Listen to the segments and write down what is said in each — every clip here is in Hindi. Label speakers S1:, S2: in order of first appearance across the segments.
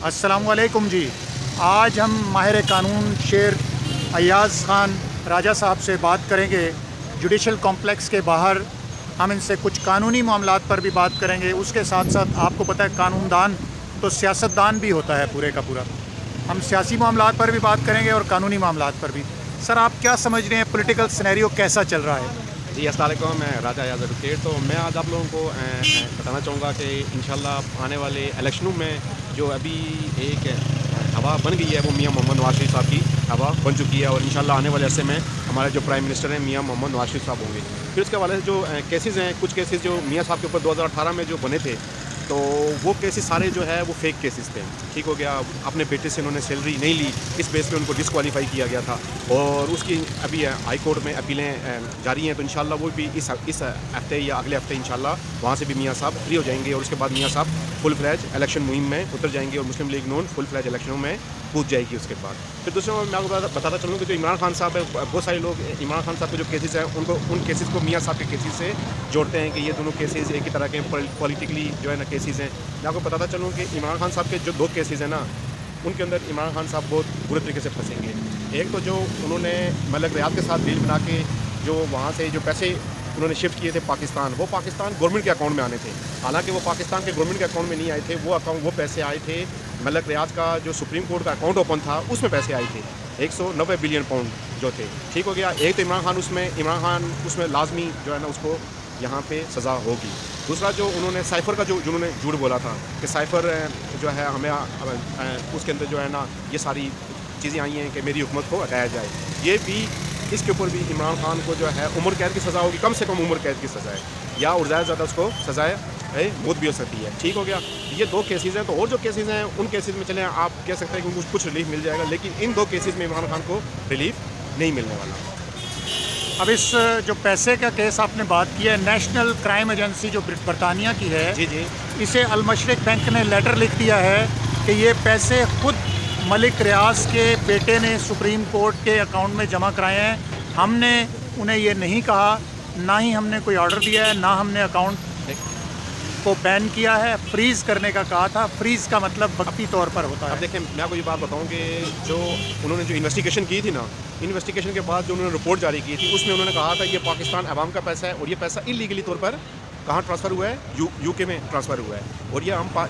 S1: अस्सलामुअलैकुम जी। आज हम माहिर कानून शेर अय्याज़ ख़ान राजा साहब से बात करेंगे। जुडिशल कॉम्प्लेक्स के बाहर हम इनसे कुछ कानूनी मामलात पर भी बात करेंगे। उसके साथ साथ आपको पता है कानूनदान तो सियासतदान भी होता है पूरे का पूरा। हम सियासी मामलात पर भी बात करेंगे और कानूनी मामलात पर भी। सर, आप क्या समझ रहे हैं, पॉलिटिकल सिनेरियो कैसा चल रहा है?
S2: जी अस्सलाम वालेकुम, मैं राजा अय्याज़ एडवोकेट। तो मैं आज आप लोगों को बताना चाहूँगा कि इंशाल्लाह आने वाले इलेक्शनों में जो अभी एक हवा बन गई है वो मियां मोहम्मद नवाज शरीफ साहब की हवा बन चुकी है, और इंशाल्लाह आने वाले अरसे में हमारे जो प्राइम मिनिस्टर हैं मियां मोहम्मद नवाज शरीफ साहब होंगे। फिर उसके हवाले से जो केसेस हैं, कुछ केसेस जो मियां साहब के ऊपर 2018 में जो बने थे, तो वो केसेस सारे जो है वो फेक केसेस थे। ठीक हो गया, अपने बेटे से उन्होंने सैलरी नहीं ली, इस बेस पे उनको डिस्क्वालीफाई किया गया था, और उसकी अभी हाई कोर्ट में अपीलें जारी हैं। तो इंशाल्लाह वो भी इस हफ्ते या अगले हफ्ते इंशाल्लाह वहाँ से भी मियां साहब फ्री हो जाएंगे, और उसके बाद मियां साहब फुल फ्लैज इलेक्शन मुहिम में उतर जाएंगे, और मुस्लिम लीग नून फुल फ्लैज इलेक्शनों में कूद जाएगी उसके बाद। फिर दूसरे मैं आपको बताता चलूँ कि जो इमरान खान साहब है, बहुत सारे लोग इमरान खान साहब के जो केसेस हैं उनको उन केसेस को मियां साहब के केसेस से जोड़ते हैं कि ये दोनों केसेस एक ही तरह के पॉलिटिकली जो है ना केसेस हैं। मैं आपको बताता चलूँ कि इमरान खान साहब के जो 2 केसेस हैं ना, उनके अंदर इमरान खान साहब बहुत बुरे तरीके से फंसेंगे। एक तो जो उन्होंने मलक रियाद के साथ डील बना के जो वहाँ से जो पैसे उन्होंने शिफ्ट किए थे पाकिस्तान, वो पाकिस्तान गवर्नमेंट के अकाउंट में आने थे। हालांकि वो पाकिस्तान के गवर्नमेंट के अकाउंट में नहीं आए थे, वो पैसे आए थे मलक रियाज का जो सुप्रीम कोर्ट का अकाउंट ओपन था उसमें पैसे आए थे, 190 बिलियन पाउंड जो थे। ठीक हो गया, एक तो इमरान खान उसमें लाजमी जो है ना उसको यहाँ पे सज़ा होगी। दूसरा जो उन्होंने साइफ़र का जो उन्होंने झूठ बोला था कि साइफ़र जो है हमें उसके अंदर जो है ना ये सारी चीज़ें आई हैं कि मेरी हुकूमत को हटाया जाए, ये भी इसके ऊपर भी इमरान खान को जो है उम्र कैद की सज़ा होगी, कम से कम उम्र कैद की सज़ा है, या और ज़्यादा उसको सज़ाए मौत भी हो सकती है। ठीक हो गया, ये 2 केसेस हैं। तो और जो केसेस हैं उन केसेस में चलें आप कह सकते हैं कि कुछ रिलीफ मिल जाएगा, लेकिन इन 2 केसेस में इमरान खान को रिलीफ नहीं मिलने वाला।
S1: अब इस जो पैसे का केस आपने बात की है, नेशनल क्राइम एजेंसी जो बरतानिया की है,
S2: जी जी,
S1: इसे अल मशरिक बैंक ने लेटर लिख दिया है कि ये पैसे खुद मलिक रियाज के बेटे ने सुप्रीम कोर्ट के अकाउंट में जमा कराए हैं। हमने उन्हें ये नहीं कहा, ना ही हमने कोई ऑर्डर दिया है, ना हमने अकाउंट को बैन किया है, फ्रीज़ करने का कहा था। फ्रीज़ का मतलब वक्ती तौर पर होता है।
S2: अब देखें, मैं आपको ये बात बताऊं कि जो उन्होंने जो इन्वेस्टिगेशन की थी ना, इन्वेस्टिगेशन के बाद जो उन्होंने रिपोर्ट जारी की थी उसमें उन्होंने कहा था ये पाकिस्तान अवाम का पैसा है, और ये पैसा इलीगली तौर पर कहाँ ट्रांसफ़र हुआ है, यूके में ट्रांसफ़र हुआ है, और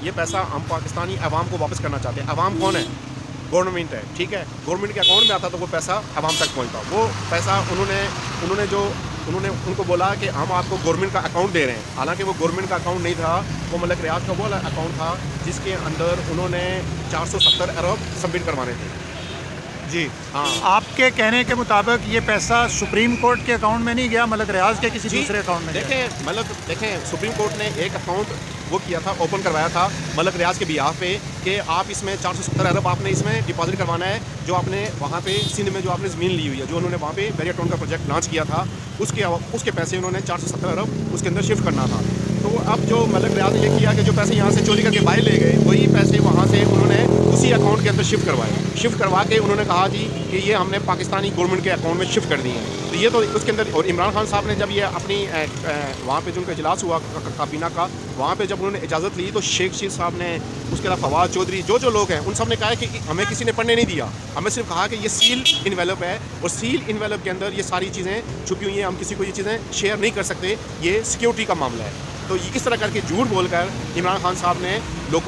S2: ये पैसा हम पाकिस्तानी अवाम को वापस करना चाहते हैं। अवाम कौन है? गवर्नमेंट है। ठीक है, गवर्नमेंट के अकाउंट में आता तो वो पैसा अवाम तक पहुँचता। वो पैसा उन्होंने उनको बोला कि हम आपको गवर्नमेंट का अकाउंट दे रहे हैं, हालांकि वो गवर्नमेंट का अकाउंट नहीं था, वो मलक रियाज का वो अकाउंट था जिसके अंदर उन्होंने 470 अरब सबमिट करवाने थे।
S1: जी
S2: हाँ,
S1: आपके कहने के मुताबिक ये पैसा सुप्रीम कोर्ट के अकाउंट में नहीं गया, मलक रियाज के किसी दूसरे अकाउंट में गया।
S2: देखें सुप्रीम कोर्ट ने एक अकाउंट वो किया था, ओपन करवाया था मलक रियाज के बिहाफ पे कि आप इसमें 470 अरब आपने इसमें डिपॉजिट करवाना है, जो आपने वहाँ पे सिंध में जो आपने ज़मीन ली हुई है, जो उन्होंने वहाँ पे मैरियटन का प्रोजेक्ट लॉन्च किया था, उसके पैसे उन्होंने 470 अरब उसके अंदर शिफ्ट करना था। तो अब जो मलक रियाज ने ये किया कि जो पैसे यहाँ से चोरी करके बाहर ले गए, वही पैसे वहाँ से उन्होंने उसी अकाउंट के अंदर शिफ्ट करवा के उन्होंने कहा जी कि ये हमने पाकिस्तानी गवर्नमेंट के अकाउंट में शिफ्ट कर दिए हैं। तो ये तो उसके अंदर, और इमरान खान साहब ने जब ये अपनी वहाँ पे जो उनका इजलास हुआ काबीना का, वहाँ पे जब उन्होंने इजाज़त ली तो शेख शीर साहब ने, उसके अलावा फवाद चौधरी, जो लोग हैं उन सब ने कहा है कि हमें किसी ने पढ़ने नहीं दिया, हमें सिर्फ कहा कि ये सील इन्वेलप है, और सील इन्वेलप के अंदर ये सारी चीज़ें छुपी हुई हैं, हम किसी को ये चीज़ें शेयर नहीं कर सकते, ये सिक्योरिटी का मामला है। तो इस तरह करके झूठ बोलकर इमरान खान साहब ने लोग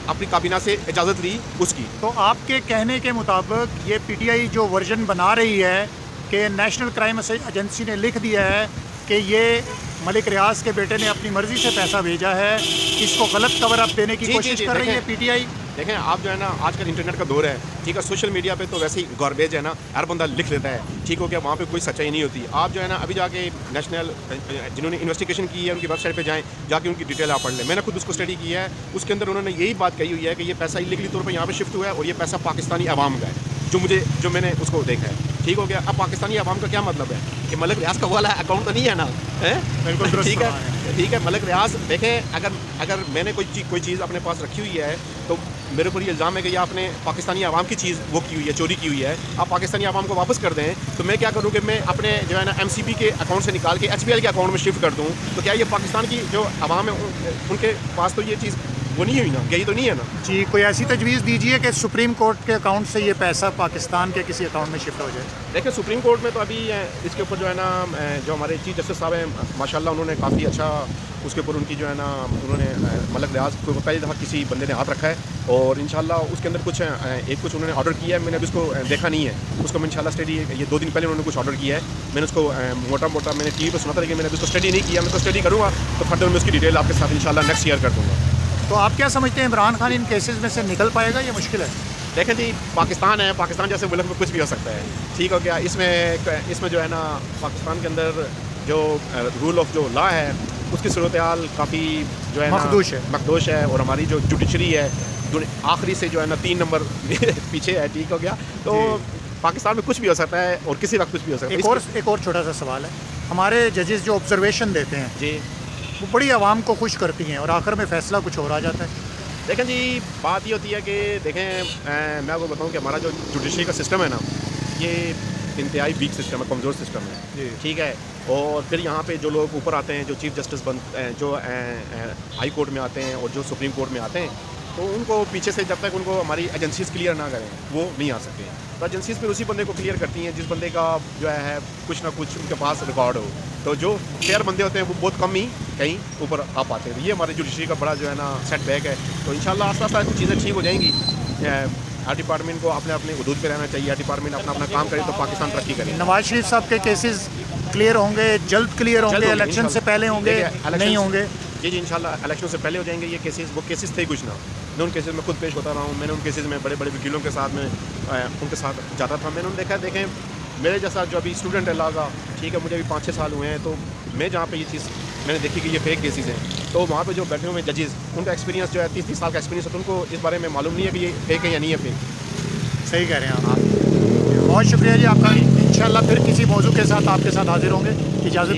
S2: अपनी काबीना से इजाज़त ली उसकी।
S1: तो आपके कहने के मुताबिक ये पीटीआई जो वर्जन बना रही है कि नेशनल क्राइम एजेंसी ने लिख दिया है कि ये मलिक रियाज के बेटे ने अपनी मर्ज़ी से पैसा भेजा है, इसको गलत कवर अप देने की कोशिश कर रही है पीटीआई।
S2: देखें, आप जो है ना आजकल इंटरनेट का दौर है, ठीक है, सोशल मीडिया पे तो वैसे ही गार्बेज है ना, हर बंदा लिख लेता है। ठीक हो गया, वहाँ पे कोई सच्चाई नहीं होती। आप जो है ना अभी जाके नेशनल जिन्होंने इन्वेस्टिगेशन की है उनकी वेबसाइट पे जाएं, जाके उनकी डिटेल आप पढ़ लें। मैंने खुद उसको स्टडी की है, उसके अंदर उन्होंने यही बात कही हुई है कि ये पैसा इलीगली तौर पर यहाँ पर शिफ्ट हुआ है, और ये पैसा पाकिस्तानी अवाम का है, जो मैंने उसको देखा है। ठीक हो गया, अब पाकिस्तानी अवाम का क्या मतलब है कि मलक रियाज का वाला अकाउंट तो नहीं है ना, है?
S1: बिल्कुल
S2: ठीक है, मलक रियाज देखें, अगर मैंने कोई चीज़ अपने पास रखी हुई है तो मेरे ऊपर ये इल्ज़ाम है कि ये आपने पाकिस्तानी आवाम की चीज़ वो की हुई है, चोरी की हुई है, आप पाकिस्तानी आवाम को वापस कर दें, तो मैं क्या करूँ कि मैं अपने जो है ना एमसीबी के अकाउंट से निकाल के एचबीएल के अकाउंट में शिफ्ट कर दूँ। तो क्या ये पाकिस्तान की जो आवाम है उनके पास तो ये चीज़ वो नहीं हुई ना, गई तो नहीं है ना।
S1: जी, कोई ऐसी तजवीज़ दीजिए कि सुप्रीम कोर्ट के अकाउंट से ये पैसा पाकिस्तान के किसी अकाउंट में शिफ्ट हो जाए।
S2: देखिए सुप्रीम कोर्ट में तो अभी इसके ऊपर जो है ना जो हमारे चीफ जस्टिस साहब हैं माशाल्लाह उन्होंने काफ़ी अच्छा उसके ऊपर उनकी जो है ना उन्होंने मलक रियाज को पहली दफ़ा किसी बंदे ने हाथ रखा है और इंशाल्लाह उसके अंदर कुछ उन्होंने ऑर्डर किया है। मैंने अभी उसको देखा नहीं है, उसको मैं इंशाल्लाह स्टडी ये 2 दिन पहले उन्होंने कुछ ऑर्डर किया है। मैंने उसको मोटा मोटा मैंने टीवी पर सुना था, लेकिन मैंने अभी उसको स्टडी नहीं किया। मैं तो स्टडी करूँगा तो फर्दर मैं उसकी डिटेल आपके साथ इंशाल्लाह नेक्स्ट शेयर कर दूँगा।
S1: तो आप क्या समझते हैं, इमरान खान इन केसेस में से निकल पाएगा या मुश्किल है?
S2: देखें जी, पाकिस्तान है, पाकिस्तान जैसे मुल्क में कुछ भी हो सकता है, ठीक हो गया। इसमें जो है ना पाकिस्तान के अंदर जो रूल ऑफ जो लॉ है उसकी सूरत हाल काफ़ी जो है मखदूश है और हमारी जो जुडिशरी है आखिरी से जो है ना 3 नंबर पीछे है, ठीक हो गया। तो पाकिस्तान में कुछ भी हो सकता है और किसी वक्त कुछ भी हो सकता है।
S1: एक और छोटा सा सवाल है, हमारे जजेस जो ऑब्जर्वेशन देते हैं
S2: जी,
S1: वो बड़ी आवाम को खुश करती हैं और आखिर में फ़ैसला कुछ और आ जाता है।
S2: देखें जी, बात ये होती है कि देखें मैं आपको बताऊं कि हमारा जो जुडिशरी का सिस्टम है ना, ये इंतहाई वीक सिस्टम है, कमज़ोर सिस्टम है, ठीक है। और फिर यहाँ पे जो लोग ऊपर आते हैं, जो चीफ जस्टिस जो हाई कोर्ट में आते हैं और जो सुप्रीम कोर्ट में आते हैं, तो उनको पीछे से जब तक उनको हमारी एजेंसीज़ क्लियर ना करें वो नहीं आ सकते। तो एजेंसीज़ फिर उसी बंदे को क्लियर करती हैं जिस बंदे का जो है कुछ ना कुछ उनके पास रिकॉर्ड हो। तो जो फेयर बंदे होते हैं वो बहुत कम ही कहीं ऊपर आ पाते हैं। ये हमारी जुडिशरी का बड़ा जो है ना सेटबैक है। तो इंशाल्लाह आस्ता आस्ता चीज़ें ठीक हो जाएंगी। हर डिपार्टमेंट को अपने अपने हदूद पे रहना चाहिए, हर डिपार्टमेंट अपना अपना काम करे तो पाकिस्तान तरक्की करे।
S1: नवाज शरीफ साहब के केसेस क्लियर होंगे, जल्द क्लियर होंगे, इलेक्शन से पहले होंगे, नहीं होंगे?
S2: जी इंशाल्लाह इलेक्शन से पहले हो जाएंगे ये केसेस। वो केसेस थे कुछ ना, मैं उन केसेस में खुद पेश होता रहा हूँ। मैंने उन केसेस में बड़े बड़े वकीलों के साथ में उनके साथ जाता था। मैंने उन्हें देखा, देखें मेरे जैसा जो अभी स्टूडेंट है लॉ का, ठीक है, मुझे अभी 5-6 साल हुए हैं, तो मैं जहाँ पे ये चीज़ मैंने देखी कि ये फेक केसेस हैं, तो वहाँ पे जो बैठे हुए जजेस उनका एक्सपीरियंस जो है 30-30 साल का एक्सपीरियंस है, तो उनको इस बारे में मालूम नहीं है कि ये फेक है या नहीं है फेक।
S1: सही कह रहे हैं आप। बहुत शुक्रिया जी आपका। इंशाल्लाह फिर किसी मौजू के साथ आपके साथ हाजिर होंगे। इजाज़त।